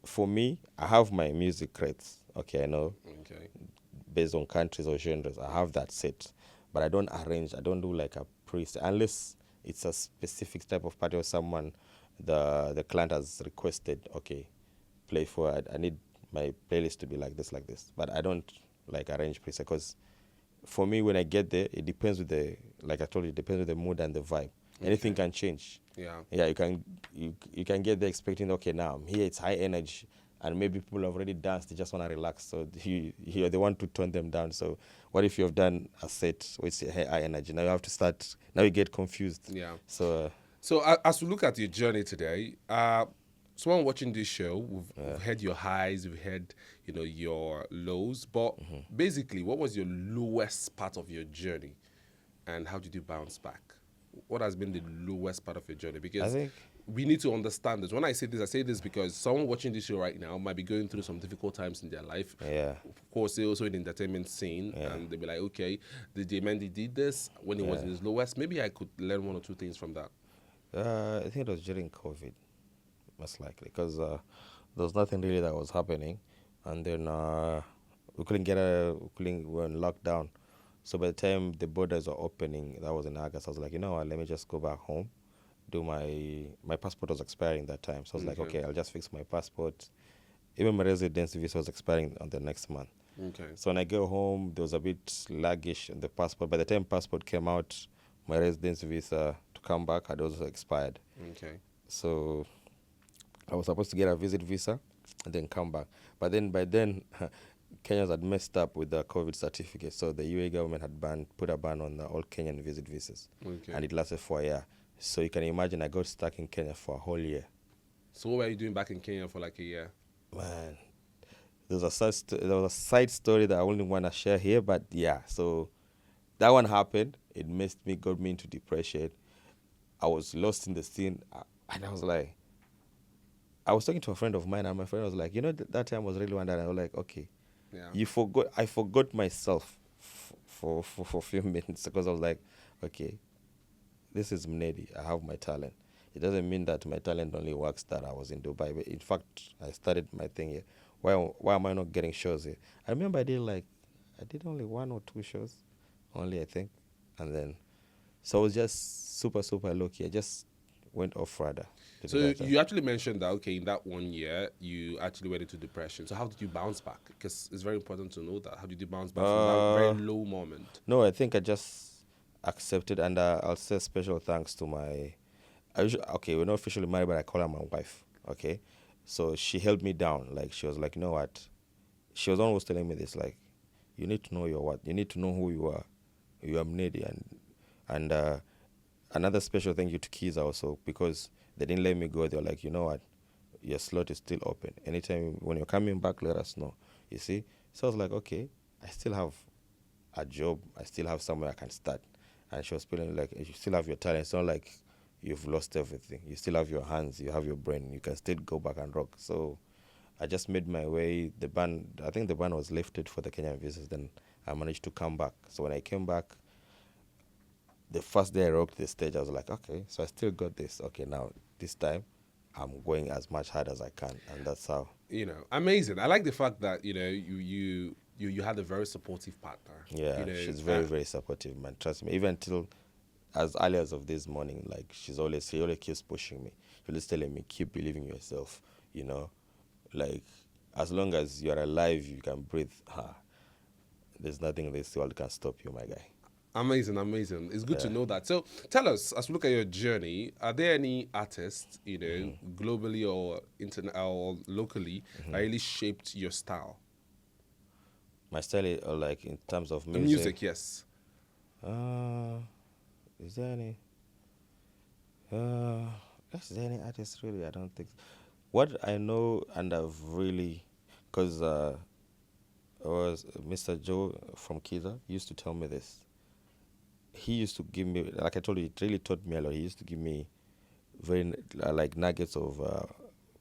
For me, I have my music rates. Okay, I know Okay. based on countries or genres, I have that set, but I don't arrange. I don't do like a preset unless it's a specific type of party or someone the client has requested. Okay, play for I need my playlist to be like this, like this. But I don't like arrange preset because for me when I get there, it depends with the like I told you, it depends with the mood and the vibe. Anything can change. Yeah. Yeah, you can get there expecting, okay, now I'm here, it's high energy, and maybe people have already danced, they just want to relax, so they want to tone them down. So what if you have done a set with high energy? Now you have to start, now you get confused. Yeah. So So as we look at your journey today, someone watching this show, we've heard your highs, we've heard your lows, but basically, what was your lowest part of your journey, and how did you bounce back? What has been the lowest part of your journey? Because we need to understand this. When I say this because someone watching this show right now might be going through some difficult times in their life. Yeah. Of course, they're also in the entertainment scene, and they'll be like, okay, DJ Mneddy did this when he was in his lowest. Maybe I could learn one or two things from that. I think it was during COVID, most likely, because there was nothing really that was happening, and then we were in lockdown. So by the time the borders were opening, that was in August, I was like, you know what, let me just go back home. My passport was expiring that time. So I was like, okay, I'll just fix my passport. Even my residence visa was expiring on the next month. Okay. So when I go home, there was a bit sluggish in the passport. By the time passport came out, my residence visa to come back had also expired. Okay. So I was supposed to get a visit visa and then come back. But then by then, Kenyans had messed up with the COVID certificate. So the UA government had put a ban on all Kenyan visit visas. Okay. And it lasted for a year. So you can imagine I got stuck in Kenya for a whole year. So what were you doing back in Kenya for like a year? Man, there was a side story that I wouldn't want to share here, but yeah. So that one happened. It got me into depression. I was lost in the scene, and I was like, I was talking to a friend of mine, and my friend was like, that time I was really wondering. I was like, okay, I forgot myself for a few minutes because I was like, okay, this is Mneddy. I have my talent. It doesn't mean that my talent only works that I was in Dubai. But in fact, I started my thing here. Why am I not getting shows here? I remember I did only 1 or 2 shows, only I think, and then so I was just super low key. I just went off radar. So you actually mentioned that in that 1 year you actually went into depression. So how did you bounce back? Because it's very important to know that. How did you bounce back from that very low moment? No, I think I just accepted, and I'll say special thanks to we're not officially married, but I call her my wife. Okay, so she held me down. Like she was like, you know what? She was always telling me this, like, you need to know your what. You need to know who you are. You are Mneddy, and another special thank you to Keys also, because they didn't let me go. They were like, you know what? Your slot is still open. Anytime when you're coming back, let us know. You see? So I was like, okay, I still have a job. I still have somewhere I can start. And she was feeling like, you still have your talent. It's not like you've lost everything. You still have your hands. You have your brain. You can still go back and rock. So I just made my way. I think the ban was lifted for the Kenyan visas. Then I managed to come back. So when I came back, the first day I rocked the stage, I was like, okay, so I still got this. Okay, now this time I'm going as much hard as I can. And that's how. Amazing. I like the fact that, you had a very supportive partner. Yeah, she's very, very supportive, man. Trust me. Even till as early as of this morning, like she always keeps pushing me. She's always telling me, keep believing in yourself, like as long as you're alive, you can breathe. There's nothing in this world can stop you, my guy. Amazing. It's good to know that. So tell us, as we look at your journey, are there any artists, globally or or locally, that really shaped your style? My style, like in terms of music? Music, yes. Is there any? Is there any artist really? I don't think. what I know, and I've really, because was Mr. Joe from Kiza used to tell me this. He used to give me, like I told you, it really taught me a lot. He used to give me very like nuggets of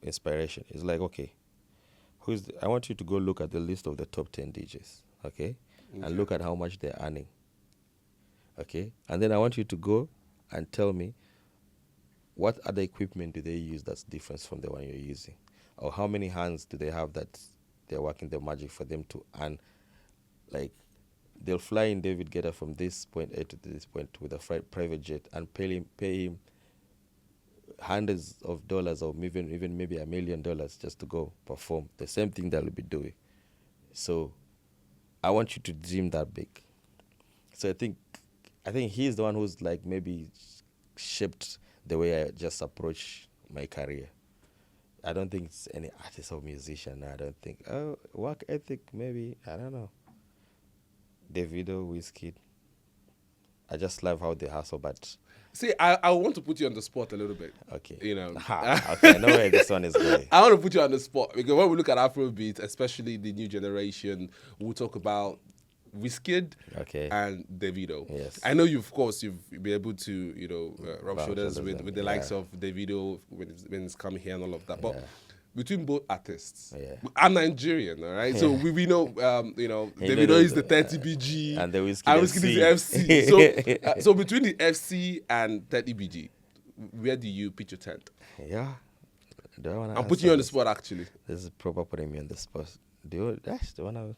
inspiration. It's like, okay, I want you to go look at the list of the top 10 DJs, okay? And look at how much they're earning, okay? And then I want you to go and tell me what other equipment do they use that's different from the one you're using? Or how many hands do they have that they're working their magic for them to earn? Like, they'll fly in David Guetta from this point A to this point with a private jet and pay him hundreds of dollars or even maybe $1 million just to go perform the same thing that we'll be doing. So I want you to dream that big. So I think he's the one who's like maybe shaped the way I just approach my career. I don't think it's any artist or musician. I don't think. Work ethic, maybe. I don't know. Davido, Wizkid. I just love how they hustle, but... See, I want to put you on the spot a little bit. Okay. You know. Okay, I know where this one is going. I want to put you on the spot because when we look at Afrobeat, especially the new generation, we'll talk about Wizkid and Davido. Yes. I know you've been able to, rub shoulders with the likes of Davido when it's come here and all of that. But between both artists, I'm Nigerian, all right? So we know, Davido is the 30 BG and the Wizkid is the FC. So between the FC and 30 BG, where do you pitch your tent? Yeah. I'm putting you on the spot, actually. This is proper putting me on the spot. Do you want to...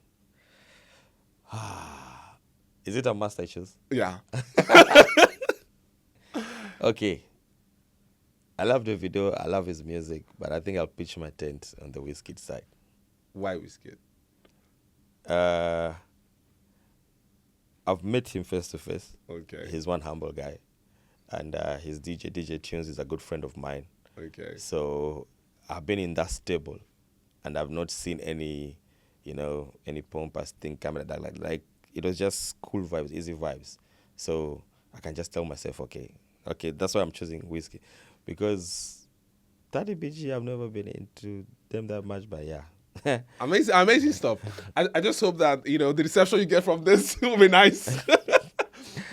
Is it a must I choose? Yeah. Okay. I love the video. I love his music, but I think I'll pitch my tent on the Wizkid side. Why Wizkid? I've met him face to face. Okay. He's one humble guy, and his DJ Tunes is a good friend of mine. Okay. So I've been in that stable, and I've not seen any pompous thing coming like it was just cool vibes, easy vibes. So I can just tell myself, okay, that's why I'm choosing Wizkid, because 30 BG I've never been into them that much, but yeah. Amazing stuff. I just hope that the reception you get from this will be nice.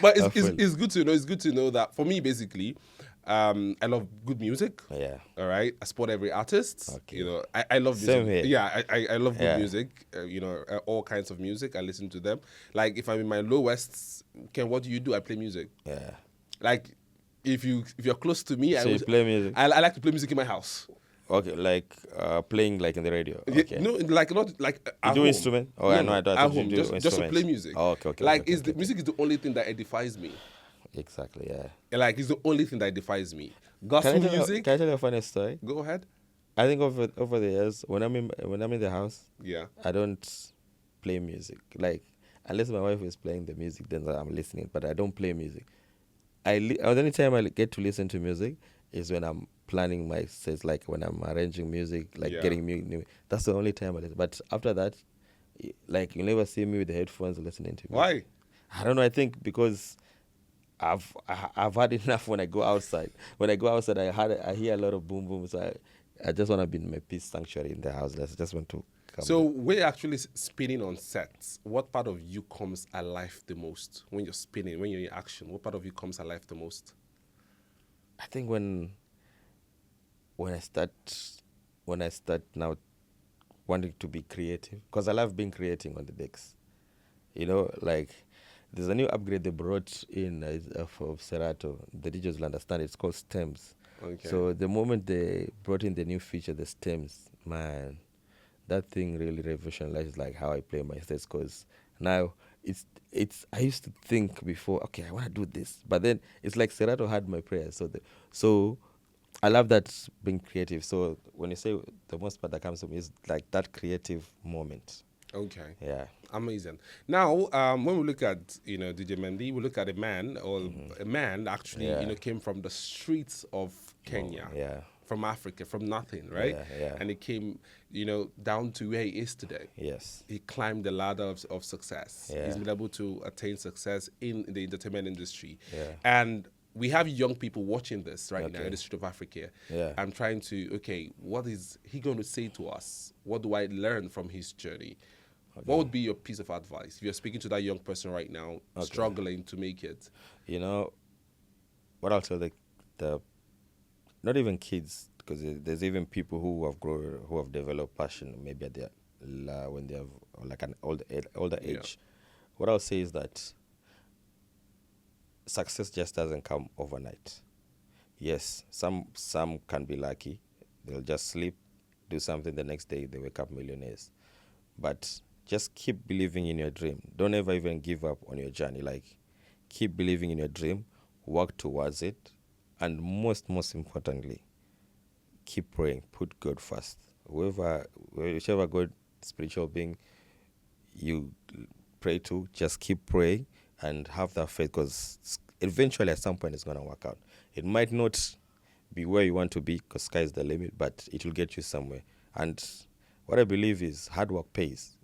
But it's good to know. It's good to know that for me, basically, I love good music. Yeah. All right. I support every artist. Okay. I love music. Same here. Yeah. I love good music. All kinds of music. I listen to them. Like if I'm in my lowest, what do you do? I play music. Yeah. Like if you're close to me, you play music. I like to play music in my house. Okay, like playing like in the radio. Okay. No, like not like you do instrument? Oh, no, I don't at home. you do Just to play music. Oh, okay. Like music is the only thing that edifies me. Exactly, yeah. Like it's the only thing that edifies me. Gospel music. Can I tell you a funny story? Go ahead. I think over the years, when I'm in the house, I don't play music. Like unless my wife is playing the music, then I'm listening. But I don't play music. The only time I get to listen to music is when I'm planning my sets, like when I'm arranging music, like getting new. That's the only time I listen. But after that, like you never see me with the headphones listening to music. Why? I don't know. I think because I've had enough when I go outside. When I go outside, I hear a lot of boom boom. So I just want to be in my peace sanctuary in the house. I just want to come. So when you're actually spinning on sets, what part of you comes alive the most when you're spinning, when you're in action? What part of you comes alive the most? I think when I start now wanting to be creative, because I love being creating on the decks. Like there's a new upgrade they brought in of Serato. The DJs will understand it's called stems. Okay. So the moment they brought in the new feature, the stems, man, that thing really revolutionized like how I play my sets. Because now I used to think before, okay, I want to do this, but then it's like Serato had my prayers. So I love that being creative. So when you say the most part that comes to me is like that creative moment. Okay. Yeah. Amazing. Now, when we look at DJ Mneddy, we look at a man actually came from the streets of Kenya. From Africa, from nothing, right? Yeah. And he came, down to where he is today. Yes. He climbed the ladder of success. Yeah. He's been able to attain success in the entertainment industry. Yeah. And we have young people watching this right now Okay. in the street of Africa. Yeah. I'm trying to, okay, what is he going to say to us? What do I learn from his journey? What would be your piece of advice if you're speaking to that young person right now, struggling to make it? You know, what I'll tell the not even kids, because there's even people who have grown, who have developed passion maybe at their when they have like an older age. What I'll say is that success just doesn't come overnight. Yes, some can be lucky. They'll just sleep, do something, the next day they wake up millionaires. But just keep believing in your dream. Don't ever even give up on your journey. Like, keep believing in your dream, work towards it, and most importantly, keep praying. Put God first. Whichever God, spiritual being you pray to, just keep praying and have that faith, because eventually at some point it's going to work out. It might not be where you want to be, because sky is the limit, but it will get you somewhere. And what I believe is hard work pays.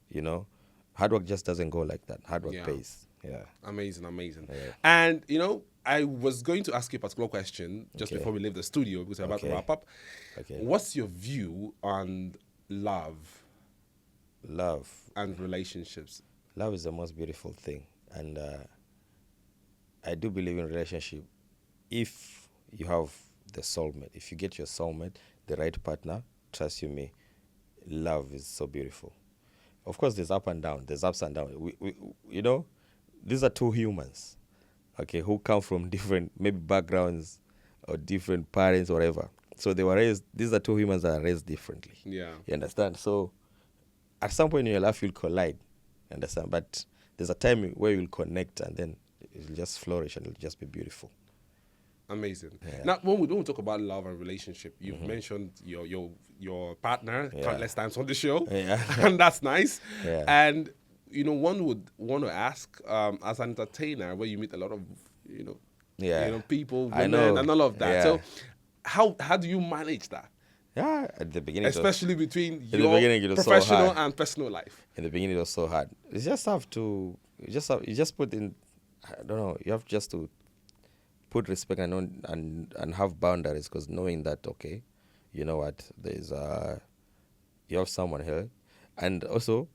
Hard work just doesn't go like that. Hard work pays. Yeah. Amazing. Yeah. And, I was going to ask you a particular question just before we leave the studio, because we're about to wrap up. Okay. What's your view on love and relationships? Love is the most beautiful thing. And I do believe in relationship. If you have the soulmate, if you get your soulmate, the right partner, trust you me, love is so beautiful. Of course, there's up and down. There's ups and downs. These are two humans, okay, who come from different maybe backgrounds or different parents or whatever. So they were raised. These are two humans that are raised differently. Yeah. You understand? So at some point in your life, you'll collide. You understand? But there's a time where you'll connect, and then it'll just flourish and it'll just be beautiful. Amazing. Yeah. Now, when we talk about love and relationship, you've mentioned your partner countless times on the show, and that's nice. Yeah. And one would want to ask, as an entertainer, where you meet a lot of people, I women, know. and all of that. Yeah. So, how do you manage that? Yeah, at the beginning, Especially between the your beginning, it was so professional hard. and personal life. in the beginning it was so hard. You just put in, I don't know, you have just to put respect and have boundaries, because knowing that, okay, you know what, there's you have someone here. And also,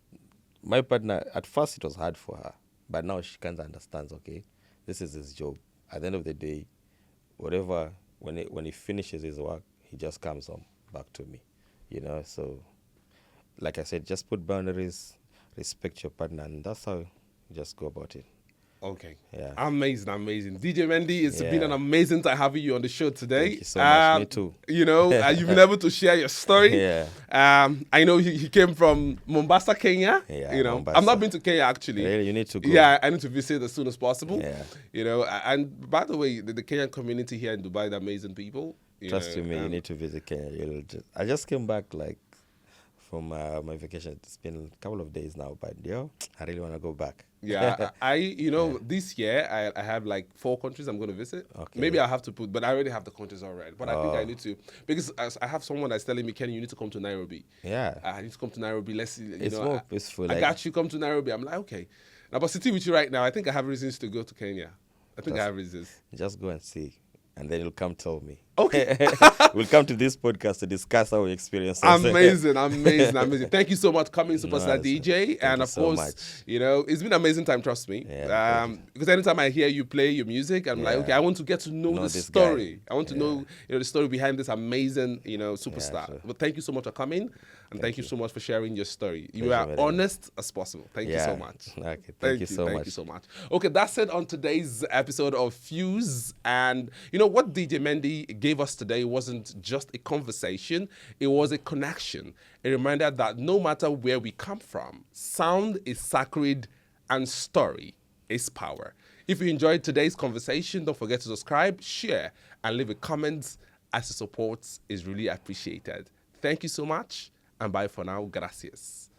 my partner, at first it was hard for her, but now she kind of understands, okay, this is his job. At the end of the day, whatever, when he finishes his work, he just comes home back to me, so like I said, just put boundaries, respect your partner, and that's how you just go about it. Okay. Yeah. Amazing. DJ Mneddy, it's been an amazing time having you on the show today. Thank you so much. Me too. You've been able to share your story. Yeah. I know he came from Mombasa, Kenya. Yeah, Mombasa. I've not been to Kenya actually. Really, you need to go. Yeah, I need to visit as soon as possible. Yeah. And by the way, the Kenyan community here in Dubai, they're amazing people. Trust me, you need to visit Kenya. I just came back from my vacation. It's been a couple of days now, but I really want to go back. Yeah, this year I have 4 countries I'm going to visit. Okay. Maybe I have to but I already have the countries already. But I think I need to, because I have someone that's telling me, Kenny, you need to come to Nairobi. Yeah. I need to come to Nairobi. Let's see. It's more peaceful. I got you. Come to Nairobi. I'm like, okay. Now, but sitting with you right now, I think I have reasons to go to Kenya. I have reasons. Just go and see, and then you'll come tell me. Okay. We'll come to this podcast to discuss our experiences. Amazing. Thank you so much for coming, Superstar DJ. And of course, much. It's been an amazing time, trust me. Yeah, because anytime I hear you play your music, I'm like, okay, I want to get to know the story. Guy. I want to know the story behind this amazing, superstar. Yeah, sure. But thank you so much for coming. And thank you so much for sharing your story. You Pleasure, are very honest as possible. Thank you so much. Okay, thank you so much. Thank you so much. Okay, that's it on today's episode of Fuse. And what DJ Mneddy gave us today wasn't just a conversation, it was a connection. A reminder that no matter where we come from, sound is sacred and story is power. If you enjoyed today's conversation, don't forget to subscribe, share, and leave a comment, as the support is really appreciated. Thank you so much, and bye for now. Gracias.